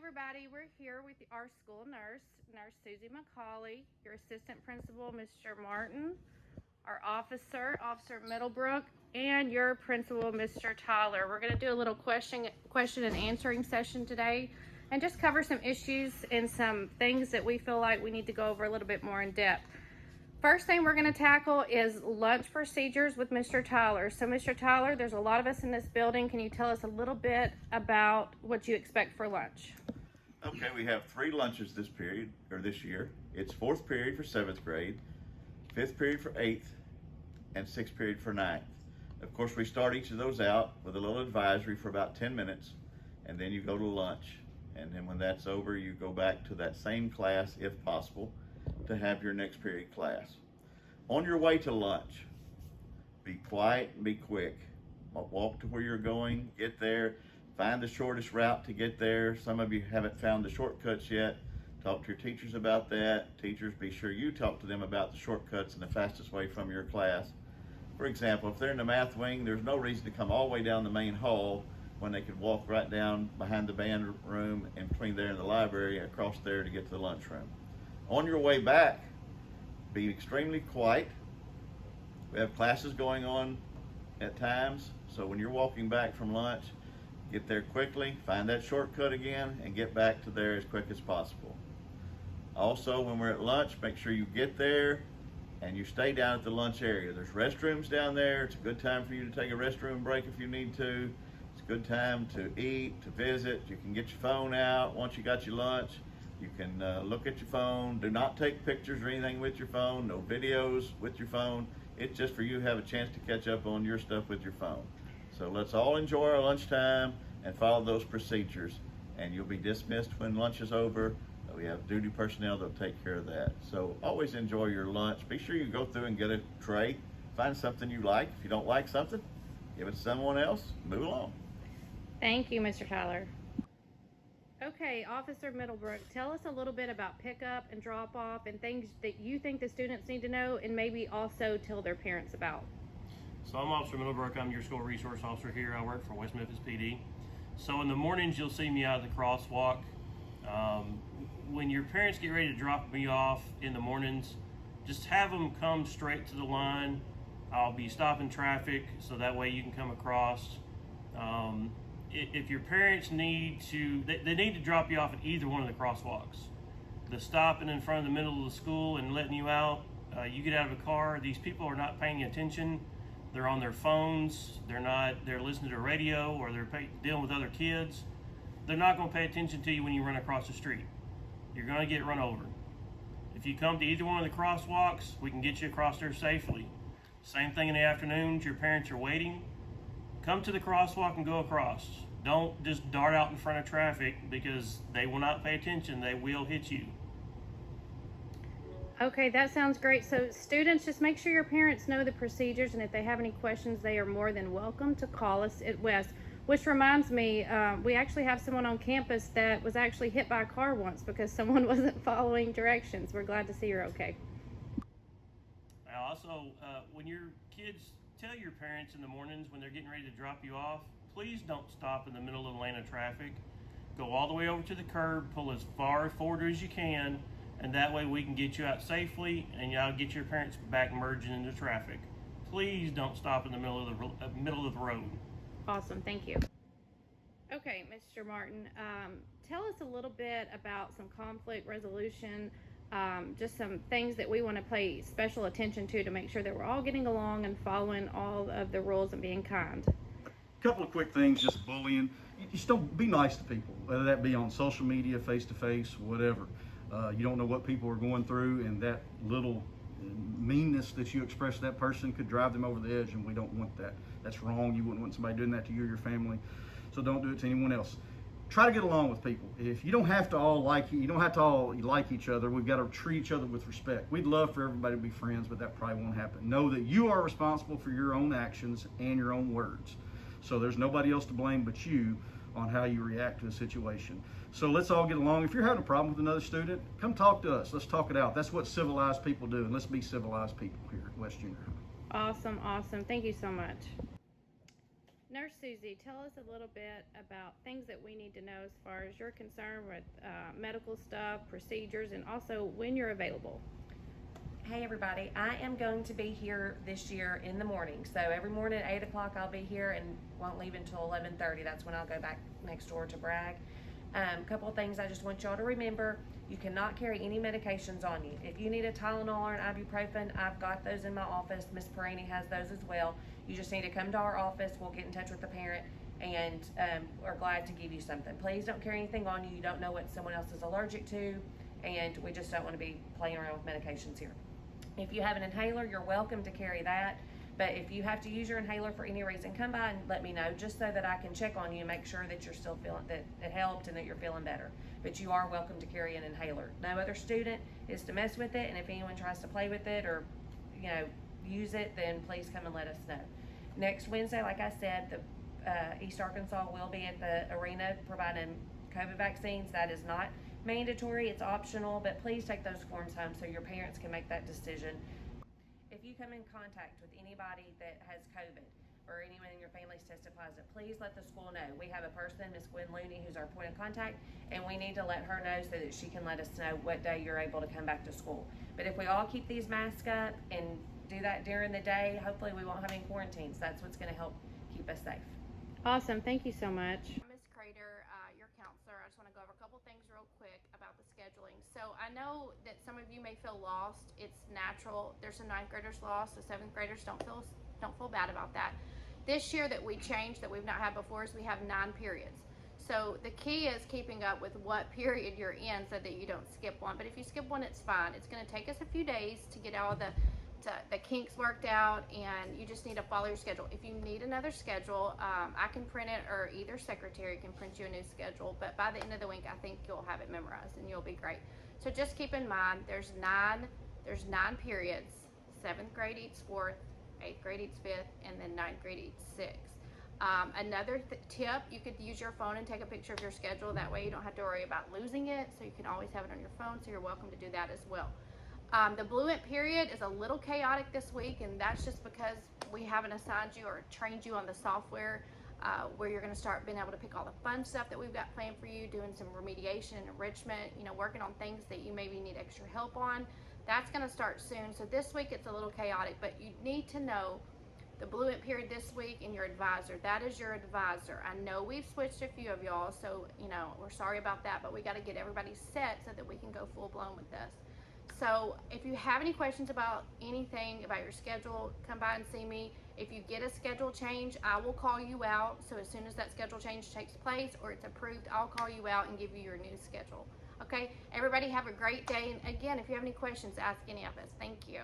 everybody, we're here with our school nurse, Nurse Susie McCauley, your assistant principal, Mr. Martin, our Officer Middlebrook, and your principal, Mr. Tyler. We're going to do a little question and answering session today and just cover some issues and some things that we feel like we need to go over a little bit more in depth. First thing we're going to tackle is lunch procedures with Mr. Tyler. So Mr. Tyler, there's a lot of us in this building. Can you tell us a little bit about what you expect for lunch? Okay, we have 3 lunches this year. It's 4th period for 7th grade, 5th period for 8th, and 6th period for 9th. Of course, we start each of those out with a little advisory for about 10 minutes, and then you go to lunch. And then when that's over, you go back to that same class, if possible, to have your next period class. On your way to lunch, be quiet and be quick. Walk to where you're going, get there, find the shortest route to get there. Some of you haven't found the shortcuts yet. Talk to your teachers about that. Teachers, be sure you talk to them about the shortcuts and the fastest way from your class. For example, if they're in the math wing, there's no reason to come all the way down the main hall when they could walk right down behind the band room and between there and the library across there to get to the lunchroom. On your way back, be extremely quiet. We have classes going on at times, so when you're walking back from lunch, get there quickly, find that shortcut again, and get back to there as quick as possible. Also, when we're at lunch, make sure you get there and you stay down at the lunch area. There's restrooms down there. It's a good time for you to take a restroom break if you need to. It's a good time to eat, to visit. You can get your phone out once you got your lunch. You can look at your phone. Do not take pictures or anything with your phone. No videos with your phone. It's just for you to have a chance to catch up on your stuff with your phone. So let's all enjoy our lunchtime and follow those procedures. And you'll be dismissed when lunch is over. We have duty personnel that'll take care of that. So always enjoy your lunch. Be sure you go through and get a tray. Find something you like. If you don't like something, give it to someone else. Move along. Thank you, Mr. Tyler. Okay, Officer Middlebrook, tell us a little bit about pickup and drop off and things that you think the students need to know, and maybe also tell their parents about. So I'm Officer Middlebrook. I'm your school resource officer here. I work for West Memphis PD. So in the mornings, you'll see me out at the crosswalk. When your parents get ready to drop me off in the mornings, just have them come straight to the line. I'll be stopping traffic so that way you can come across. If your parents need to, they need to drop you off at either one of the crosswalks. The stopping in front of the middle of the school and letting you out, you get out of a car, these people are not paying attention. They're on their phones, they're listening to radio, or they're dealing with other kids. They're not going to pay attention to you when you run across the street. You're going to get run over. If you come to either one of the crosswalks, we can get you across there safely. Same thing in the afternoons, your parents are waiting. Come to the crosswalk and go across. Don't just dart out in front of traffic because they will not pay attention. They will hit you. Okay, that sounds great. So students, just make sure your parents know the procedures, and if they have any questions, they are more than welcome to call us at West. Which reminds me, we actually have someone on campus that was actually hit by a car once because someone wasn't following directions. We're glad to see you're okay. Also, when your kids tell your parents in the mornings when they're getting ready to drop you off, please don't stop in the middle of the lane of traffic. Go all the way over to the curb, pull as far forward as you can, and that way we can get you out safely and y'all get your parents back merging into traffic. Please don't stop in the middle of the road. Awesome, thank you. Okay, Mr. Martin, tell us a little bit about some conflict resolution, just some things that we want to pay special attention to make sure that we're all getting along and following all of the rules and being kind. A couple of quick things, just bullying. You just don't be nice to people, whether that be on social media, face-to-face, whatever. You don't know what people are going through, and that little meanness that you express to that person could drive them over the edge, and we don't want that. That's wrong. You wouldn't want somebody doing that to you or your family, so don't do it to anyone else. Try to get along with people. If you don't have to all like you don't have to all like each other. We've got to treat each other with respect. We'd love for everybody to be friends, but that probably won't happen. Know that you are responsible for your own actions and your own words. So there's nobody else to blame but you on how you react to a situation. So let's all get along. If you're having a problem with another student, come talk to us. Let's talk it out. That's what civilized people do, and let's be civilized people here at West Junior High. Awesome. Thank you so much. Nurse Susie, tell us a little bit about things that we need to know as far as you're concerned with medical stuff, procedures, and also when you're available. Hey everybody, I am going to be here this year in the morning. So every morning at 8 o'clock I'll be here and won't leave until 11:30. That's when I'll go back next door to Bragg. Couple of things I just want y'all to remember. You cannot carry any medications on you. If you need a Tylenol or an ibuprofen, I've got those in my office. Miss Perini has those as well. You just need to come to our office. We'll get in touch with the parent and we're glad to give you something. Please don't carry anything on you. You don't know what someone else is allergic to, and we just don't want to be playing around with medications here. If you have an inhaler, you're welcome to carry that. But if you have to use your inhaler for any reason, come by and let me know, just so that I can check on you and make sure that you're still feeling, that it helped and that you're feeling better. But you are welcome to carry an inhaler. No other student is to mess with it, and if anyone tries to play with it or, use it, then please come and let us know. Next Wednesday, like I said, the East Arkansas will be at the arena providing COVID vaccines. That is not mandatory, it's optional, but please take those forms home so your parents can make that decision. If you come in contact with anybody that has COVID or anyone in your family's tested positive, please let the school know. We have a person, Miss Gwen Looney, who's our point of contact, and we need to let her know so that she can let us know what day you're able to come back to school. But if we all keep these masks up and do that during the day, hopefully we won't have any quarantines. That's what's going to help keep us safe. Awesome. Thank you so much. Miss Crater, your counselor. I just want to go over a couple things real quick about the scheduling. So I know that some of you may feel lost. It's natural. There's some 9th graders lost, so 7th graders don't feel bad about that. This year that we changed that we've not had before is we have 9 periods. So the key is keeping up with what period you're in so that you don't skip one. But if you skip one, it's fine. It's going to take us a few days to get all the kinks worked out, and you just need to follow your schedule. If you need another schedule, I can print it, or either secretary can print you a new schedule, but by the end of the week I think you'll have it memorized and you'll be great. So just keep in mind there's nine periods. 7th grade eats 4th, 8th grade eats 5th, and then 9th grade eats 6th. Another tip, you could use your phone and take a picture of your schedule. That way you don't have to worry about losing it, so you can always have it on your phone, so you're welcome to do that as well. The Bluent period is a little chaotic this week, and that's just because we haven't assigned you or trained you on the software where you're going to start being able to pick all the fun stuff that we've got planned for you, doing some remediation and enrichment, working on things that you maybe need extra help on. That's going to start soon. So this week it's a little chaotic, but you need to know the Bluent period this week and your advisor. That is your advisor. I know we've switched a few of y'all, so we're sorry about that, but we got to get everybody set so that we can go full blown with this. So if you have any questions about anything about your schedule, come by and see me. If you get a schedule change, I will call you out. So as soon as that schedule change takes place or it's approved, I'll call you out and give you your new schedule. Okay, everybody have a great day. And again, if you have any questions, ask any of us. Thank you.